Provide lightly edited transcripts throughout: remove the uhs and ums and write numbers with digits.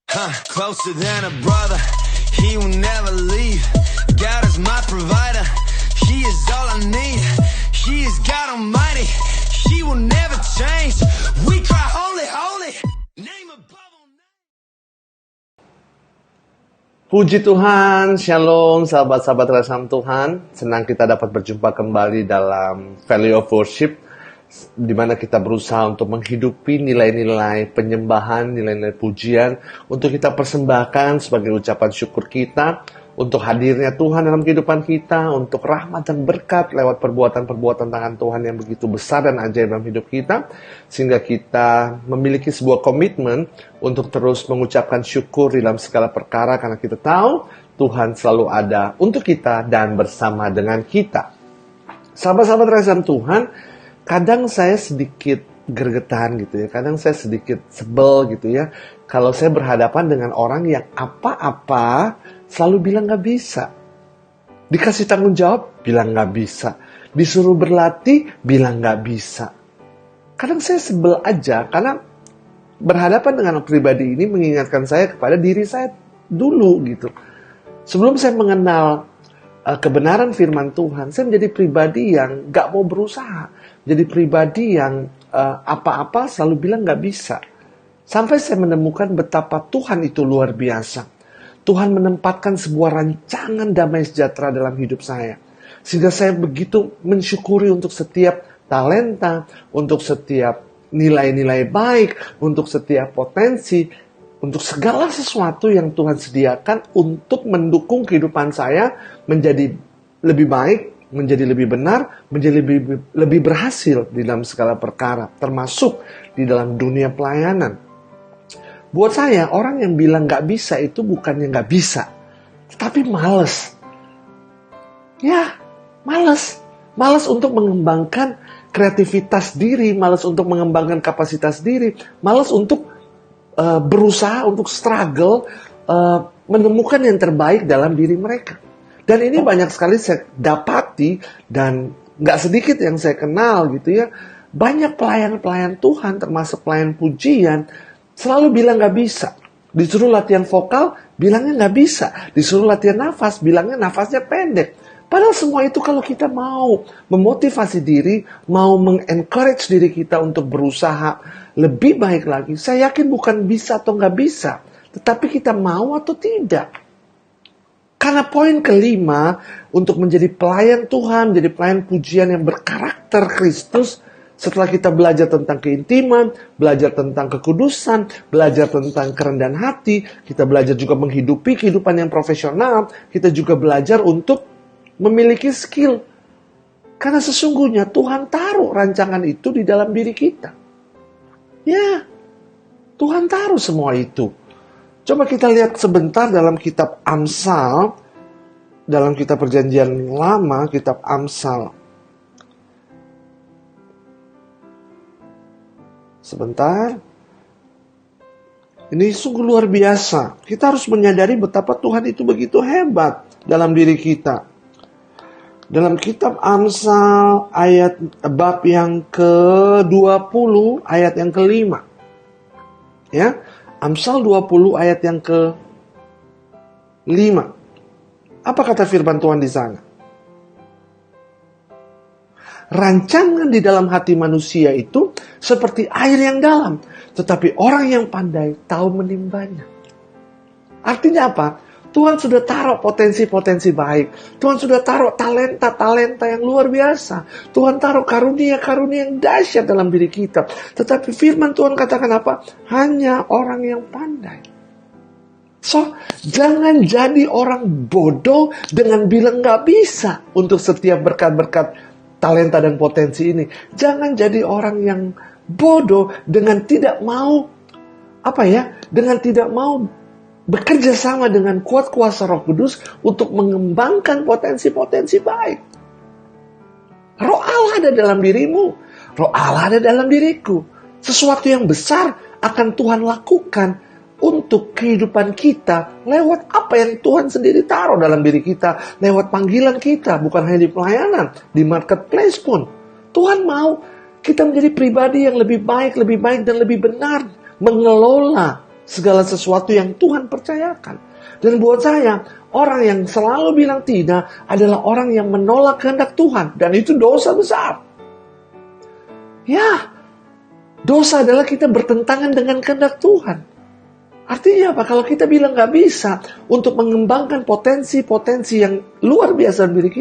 Closer than a brother, he will never leave. God is my provider, he is all I need. He is God Almighty, he will never change. We cry holy, holy, name above all names. Puji Tuhan, Shalom sahabat-sahabat Rasam Tuhan. Senang kita dapat berjumpa kembali dalam Value of Worship, di mana kita berusaha untuk menghidupi nilai-nilai penyembahan, nilai-nilai pujian, untuk kita persembahkan sebagai ucapan syukur kita, untuk hadirnya Tuhan dalam kehidupan kita, untuk rahmat dan berkat lewat perbuatan-perbuatan tangan Tuhan yang begitu besar dan ajaib dalam hidup kita, sehingga kita memiliki sebuah komitmen untuk terus mengucapkan syukur dalam segala perkara, karena kita tahu Tuhan selalu ada untuk kita dan bersama dengan kita. Sahabat-sahabat Rasam Tuhan, kadang saya sedikit gergetan gitu ya, kadang saya sedikit sebel gitu ya, kalau saya berhadapan dengan orang yang apa-apa selalu bilang gak bisa. Dikasih tanggung jawab, bilang gak bisa. Disuruh berlatih, bilang gak bisa. Kadang saya sebel aja, karena berhadapan dengan pribadi ini mengingatkan saya kepada diri saya dulu gitu. Sebelum saya mengenal kebenaran firman Tuhan, saya menjadi pribadi yang gak mau berusaha. Jadi pribadi yang apa-apa selalu bilang gak bisa. Sampai saya menemukan betapa Tuhan itu luar biasa. Tuhan menempatkan sebuah rancangan damai sejahtera dalam hidup saya. Sehingga saya begitu mensyukuri untuk setiap talenta, untuk setiap nilai-nilai baik, untuk setiap potensi, untuk segala sesuatu yang Tuhan sediakan untuk mendukung kehidupan saya menjadi lebih baik, menjadi lebih benar, menjadi lebih berhasil di dalam segala perkara, termasuk di dalam dunia pelayanan. Buat saya, orang yang bilang gak bisa itu bukannya gak bisa, tapi males. Ya, males. Males untuk mengembangkan kreativitas diri, males untuk mengembangkan kapasitas diri, males untuk berusaha, untuk struggle, menemukan yang terbaik dalam diri mereka. Dan ini banyak sekali saya dapati, dan gak sedikit yang saya kenal gitu ya. Banyak pelayan-pelayan Tuhan, termasuk pelayan pujian, selalu bilang gak bisa. Disuruh latihan vokal, bilangnya gak bisa. Disuruh latihan nafas, bilangnya nafasnya pendek. Padahal semua itu kalau kita mau memotivasi diri, mau mengencourage diri kita untuk berusaha lebih baik lagi, saya yakin bukan bisa atau gak bisa, tetapi kita mau atau tidak. Karena poin kelima, untuk menjadi pelayan Tuhan, menjadi pelayan pujian yang berkarakter Kristus, setelah kita belajar tentang keintiman, belajar tentang kekudusan, belajar tentang kerendahan hati, kita belajar juga menghidupi kehidupan yang profesional, kita juga belajar untuk memiliki skill. Karena sesungguhnya Tuhan taruh rancangan itu di dalam diri kita. Ya, Tuhan taruh semua itu. Coba kita lihat sebentar dalam kitab Amsal, dalam kitab Perjanjian Lama, kitab Amsal. Sebentar. Ini sungguh luar biasa. Kita harus menyadari betapa Tuhan itu begitu hebat dalam diri kita. Dalam kitab Amsal ayat bab yang ke-20 ayat yang ke-5. Ya, Amsal 20 ayat yang ke-5. Apa kata firman Tuhan di sana? Rancangan di dalam hati manusia itu seperti air yang dalam, tetapi orang yang pandai tahu menimbanya. Artinya apa? Tuhan sudah taruh potensi-potensi baik. Tuhan sudah taruh talenta-talenta yang luar biasa. Tuhan taruh karunia-karunia yang dahsyat dalam diri kita. Tetapi firman Tuhan katakan apa? Hanya orang yang pandai. So, jangan jadi orang bodoh dengan bilang gak bisa untuk setiap berkat-berkat talenta dan potensi ini. Jangan jadi orang yang bodoh dengan tidak mau dengan tidak mau bekerja sama dengan kuat kuasa Roh Kudus untuk mengembangkan potensi-potensi baik. Roh Allah ada dalam dirimu, Roh Allah ada dalam diriku. Sesuatu yang besar akan Tuhan lakukan untuk kehidupan kita lewat apa yang Tuhan sendiri taruh dalam diri kita, lewat panggilan kita, bukan hanya di pelayanan, di marketplace pun. Tuhan mau kita menjadi pribadi yang lebih baik dan lebih benar mengelola segala sesuatu yang Tuhan percayakan. Dan buat saya, orang yang selalu bilang tidak adalah orang yang menolak kehendak Tuhan. Dan itu dosa besar. Ya, dosa adalah kita bertentangan dengan kehendak Tuhan. Artinya apa? Kalau kita bilang gak bisa untuk mengembangkan potensi-potensi yang luar biasa dalam diri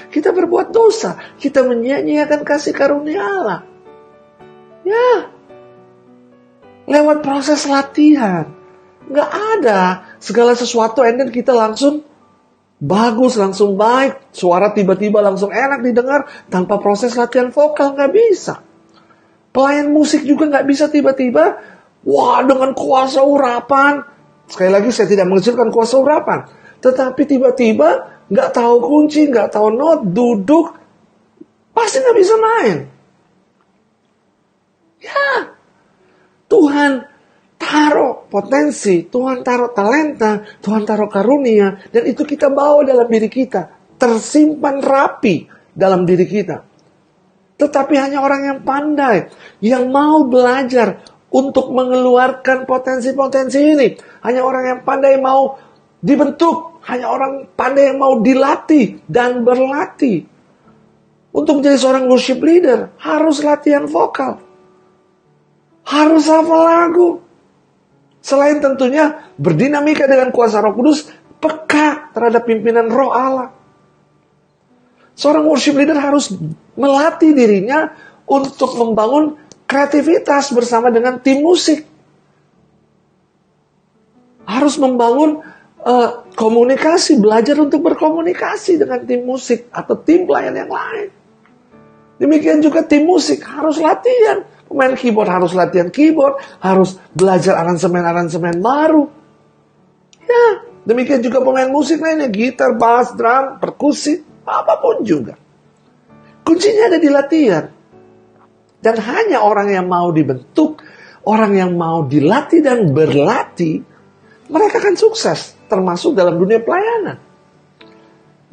kita berbuat dosa. Kita menyia-nyiakan kasih karunia Allah. Ya, lewat proses latihan. Gak ada segala sesuatu and then kita langsung bagus, langsung baik. Suara tiba-tiba langsung enak didengar tanpa proses latihan vokal. Gak bisa. Pelayan musik juga gak bisa tiba-tiba, wah dengan kuasa urapan. Sekali lagi saya tidak mengecilkan kuasa urapan. Tetapi tiba-tiba gak tahu kunci, gak tahu not, duduk. Pasti gak bisa main. Ya, Tuhan taruh potensi, Tuhan taruh talenta, Tuhan taruh karunia, dan itu kita bawa dalam diri kita, tersimpan rapi dalam diri kita. Tetapi hanya orang yang pandai, yang mau belajar untuk mengeluarkan potensi-potensi ini, hanya orang yang pandai mau dibentuk, hanya orang pandai yang mau dilatih dan berlatih. Untuk menjadi seorang worship leader, harus latihan vokal, harus hafal lagu. Selain tentunya berdinamika dengan kuasa Roh Kudus, peka terhadap pimpinan Roh Allah. Seorang worship leader harus melatih dirinya untuk membangun kreativitas bersama dengan tim musik. Harus membangun komunikasi, belajar untuk berkomunikasi dengan tim musik atau tim pelayan yang lain. Demikian juga tim musik harus latihan. Pemain keyboard harus latihan keyboard, harus belajar aransemen-aransemen baru. Ya, demikian juga pemain musik lainnya, gitar, bass, drum, perkusi, apapun juga. Kuncinya ada di latihan. Dan hanya orang yang mau dibentuk, orang yang mau dilatih dan berlatih, mereka akan sukses, termasuk dalam dunia pelayanan.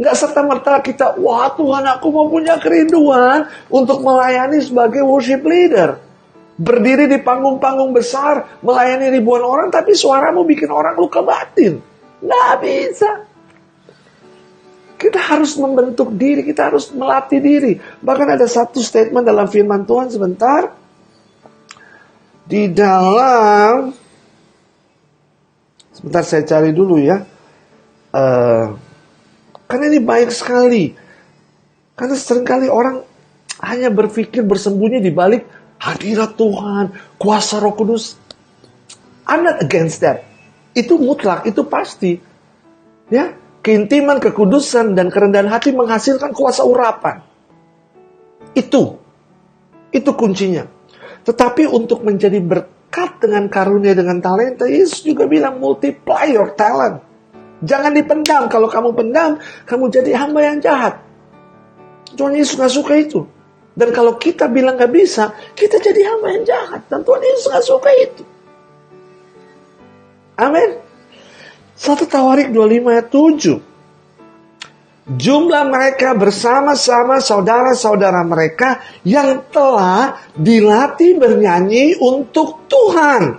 Nggak serta-merta kita, wah Tuhan aku mau punya kerinduan untuk melayani sebagai worship leader. Berdiri di panggung-panggung besar, melayani ribuan orang, tapi suaramu bikin orang luka batin. Nggak bisa. Kita harus membentuk diri, kita harus melatih diri. Bahkan ada satu statement dalam firman Tuhan sebentar. Di dalam, sebentar saya cari dulu ya. Karena ini baik sekali. Karena seringkali orang hanya berpikir bersembunyi di balik hadirat Tuhan, kuasa Roh Kudus. I'm not against that. Itu mutlak, itu pasti. Ya, keintiman, kekudusan, dan kerendahan hati menghasilkan kuasa urapan. Itu kuncinya. Tetapi untuk menjadi berkat dengan karunia, dengan talenta, Yesus juga bilang multiply your talent. Jangan dipendam. Kalau kamu pendam, kamu jadi hamba yang jahat. Tuhan Yesus gak suka itu. Dan kalau kita bilang gak bisa, kita jadi hamba yang jahat. Dan Tuhan Yesus gak suka itu. Amin. 1 Tawarik 25 ayat 7. Jumlah mereka bersama-sama saudara-saudara mereka yang telah dilatih bernyanyi untuk Tuhan.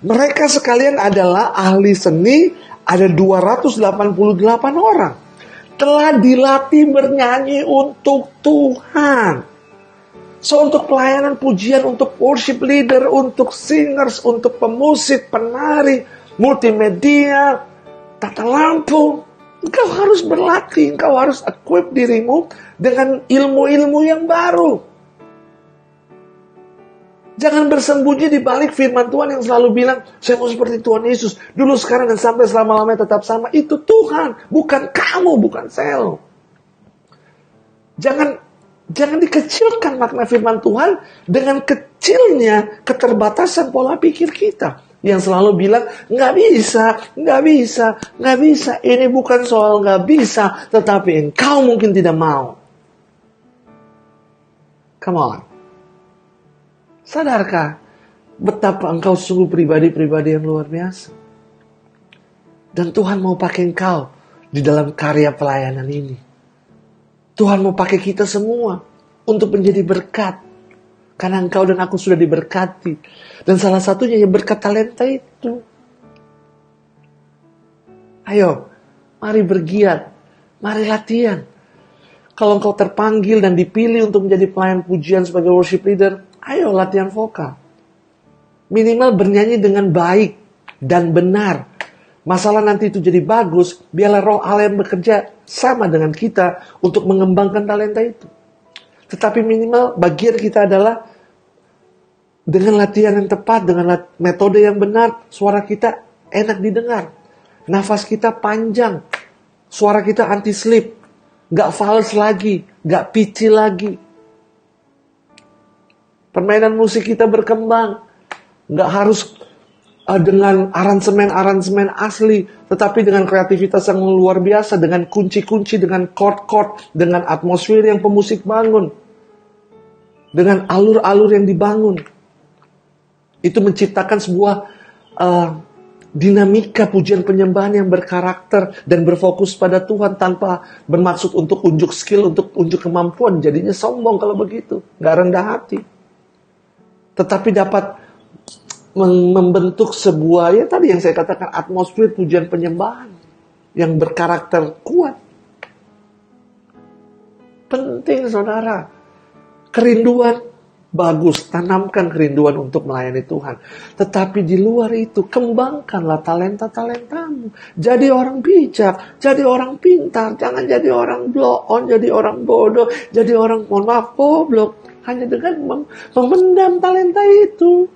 Mereka sekalian adalah ahli seni, ada 288 orang. Telah dilatih bernyanyi untuk Tuhan. So untuk pelayanan pujian, untuk worship leader, untuk singers, untuk pemusik, penari, multimedia, tata lampu, engkau harus berlatih, engkau harus equip dirimu dengan ilmu-ilmu yang baru. Jangan bersembunyi di balik firman Tuhan yang selalu bilang, saya mau seperti Tuhan Yesus. Dulu, sekarang, dan sampai selama-lamanya tetap sama. Itu Tuhan, bukan kamu, bukan saya. Jangan dikecilkan makna firman Tuhan dengan kecilnya keterbatasan pola pikir kita. Yang selalu bilang, nggak bisa. Ini bukan soal nggak bisa, tetapi engkau mungkin tidak mau. Come on. Sadarkah betapa engkau sungguh pribadi-pribadi yang luar biasa? Dan Tuhan mau pakai engkau di dalam karya pelayanan ini. Tuhan mau pakai kita semua untuk menjadi berkat. Karena engkau dan aku sudah diberkati. Dan salah satunya yang berkat talenta itu. Ayo, mari bergiat. Mari latihan. Kalau engkau terpanggil dan dipilih untuk menjadi pelayan pujian sebagai worship leader, ayo latihan vokal. Minimal bernyanyi dengan baik dan benar. Masalah nanti itu jadi bagus, biarlah roh Allah yang bekerja sama dengan kita untuk mengembangkan talenta itu. Tetapi minimal bagian kita adalah dengan latihan yang tepat, dengan metode yang benar, suara kita enak didengar. Nafas kita panjang, suara kita anti-sleep, gak fals lagi, gak pitchy lagi. Permainan musik kita berkembang, gak harus dengan aransemen-aransemen asli, tetapi dengan kreativitas yang luar biasa, dengan kunci-kunci, dengan chord-chord, dengan atmosfer yang pemusik bangun, dengan alur-alur yang dibangun. Itu menciptakan sebuah dinamika pujian penyembahan yang berkarakter dan berfokus pada Tuhan tanpa bermaksud untuk unjuk skill, untuk unjuk kemampuan. Jadinya sombong kalau begitu, gak rendah hati. Tetapi dapat membentuk sebuah, ya tadi yang saya katakan, atmosfer pujian penyembahan yang berkarakter kuat. Penting saudara. Kerinduan, bagus, tanamkan kerinduan untuk melayani Tuhan. Tetapi di luar itu, kembangkanlah talenta-talentamu. Jadi orang bijak, jadi orang pintar, jangan jadi orang blow on, jadi orang bodoh, jadi orang, mohon maaf, goblok. Hanya dengan memendam talenta itu.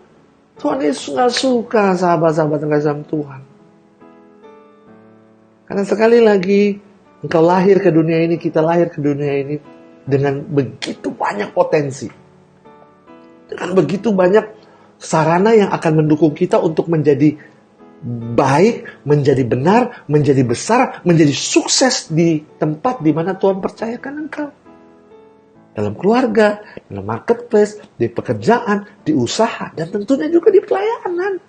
Tuhan Yesus gak suka sahabat-sahabat yang kasih sama Tuhan. Karena sekali lagi, engkau lahir ke dunia ini, kita lahir ke dunia ini dengan begitu banyak potensi. Dengan begitu banyak sarana yang akan mendukung kita untuk menjadi baik, menjadi benar, menjadi besar, menjadi sukses di tempat di mana Tuhan percayakan engkau. Dalam keluarga, dalam marketplace, di pekerjaan, di usaha, dan tentunya juga di pelayanan.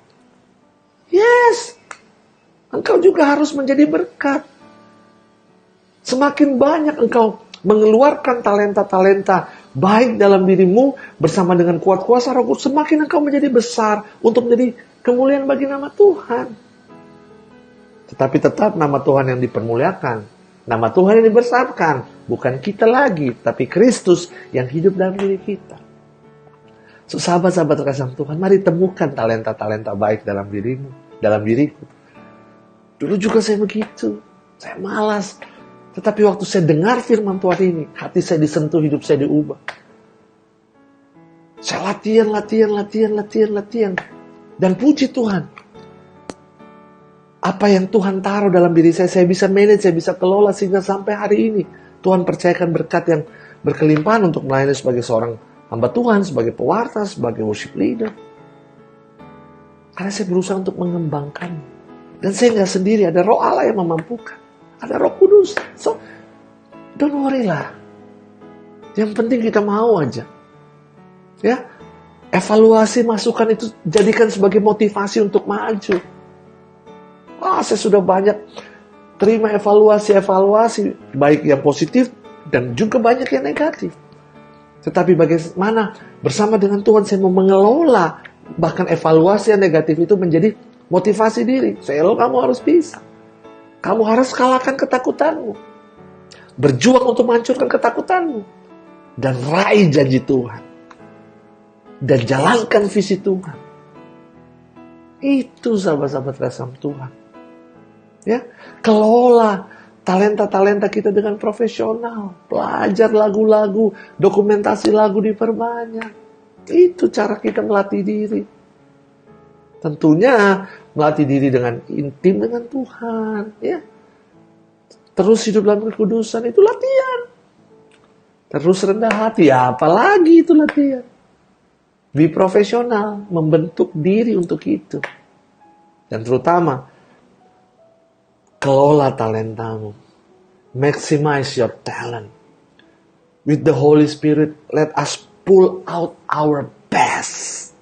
Yes, engkau juga harus menjadi berkat. Semakin banyak engkau mengeluarkan talenta-talenta baik dalam dirimu bersama dengan kuat kuasa Roh Kudus, semakin engkau menjadi besar untuk menjadi kemuliaan bagi nama Tuhan. Tetapi tetap nama Tuhan yang dipermuliakan. Nama Tuhan yang dibesarkan, bukan kita lagi, tapi Kristus yang hidup dalam diri kita. So, sahabat-sahabat terkasih Tuhan, mari temukan talenta-talenta baik dalam dirimu, dalam diriku. Dulu juga saya begitu, saya malas. Tetapi waktu saya dengar firman Tuhan ini, hati saya disentuh, hidup saya diubah. Saya latihan. Dan puji Tuhan. Apa yang Tuhan taruh dalam diri saya bisa manage, saya bisa kelola sehingga sampai hari ini Tuhan percayakan berkat yang berkelimpahan untuk melayani sebagai seorang hamba Tuhan, sebagai pewarta, sebagai worship leader. Karena saya berusaha untuk mengembangkan. Dan saya nggak sendiri, ada Roh Allah yang memampukan. Ada Roh Kudus. So, don't worry lah. Yang penting kita mau aja. Ya, evaluasi masukan itu jadikan sebagai motivasi untuk maju. Saya sudah banyak terima evaluasi, baik yang positif dan juga banyak yang negatif. Tetapi bagaimana bersama dengan Tuhan saya mau mengelola bahkan evaluasi yang negatif itu menjadi motivasi diri. Kamu harus bisa. Kamu harus kalahkan ketakutanmu. Berjuang untuk menghancurkan ketakutanmu. Dan raih janji Tuhan. Dan jalankan visi Tuhan. Itu sahabat-sahabat kasih Tuhan. Ya, kelola talenta-talenta kita dengan profesional. Belajar lagu-lagu, dokumentasi lagu diperbanyak. Itu cara kita melatih diri. Tentunya melatih diri dengan intim dengan Tuhan. Ya, terus hidup dalam kekudusan itu latihan. Terus rendah hati, ya apalagi itu latihan. Be profesional, membentuk diri untuk itu. Dan terutama kelola talentamu. Maximize your talent. With the Holy Spirit, let us pull out our best.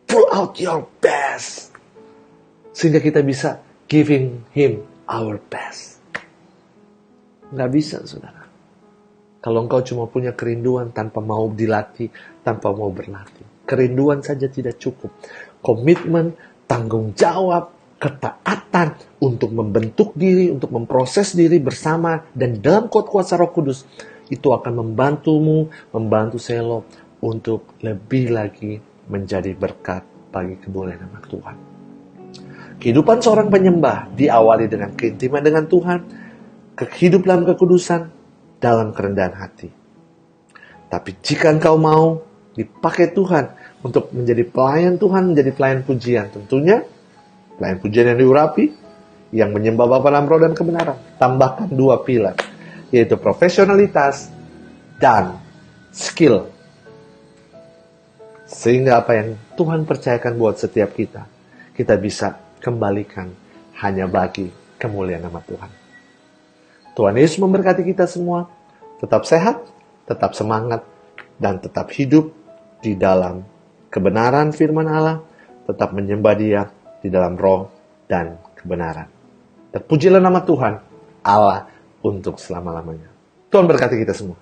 Pull out your best. Sehingga kita bisa giving Him our best. Nggak bisa, saudara. Kalau engkau cuma punya kerinduan tanpa mau dilatih, tanpa mau berlatih. Kerinduan saja tidak cukup. Komitmen, tanggung jawab, ketaatan untuk membentuk diri, untuk memproses diri bersama dan dalam kuasa Roh Kudus, itu akan membantumu, membantu Selo untuk lebih lagi menjadi berkat bagi kemuliaan nama Tuhan. Kehidupan seorang penyembah diawali dengan keintiman dengan Tuhan, hidup dalam kekudusan, dalam kerendahan hati. Tapi jika engkau mau dipakai Tuhan untuk menjadi pelayan Tuhan, menjadi pelayan pujian, tentunya pelayan pujian yang diurapi, yang menyembah Bapa dalam roh dan kebenaran. Tambahkan 2 pilar, yaitu profesionalitas dan skill. Sehingga apa yang Tuhan percayakan buat setiap kita, kita bisa kembalikan hanya bagi kemuliaan nama Tuhan. Tuhan Yesus memberkati kita semua. Tetap sehat, tetap semangat, dan tetap hidup di dalam kebenaran firman Allah. Tetap menyembah Dia di dalam roh dan kebenaran. Terpujilah nama Tuhan, Allah untuk selama-lamanya. Tuhan berkati kita semua.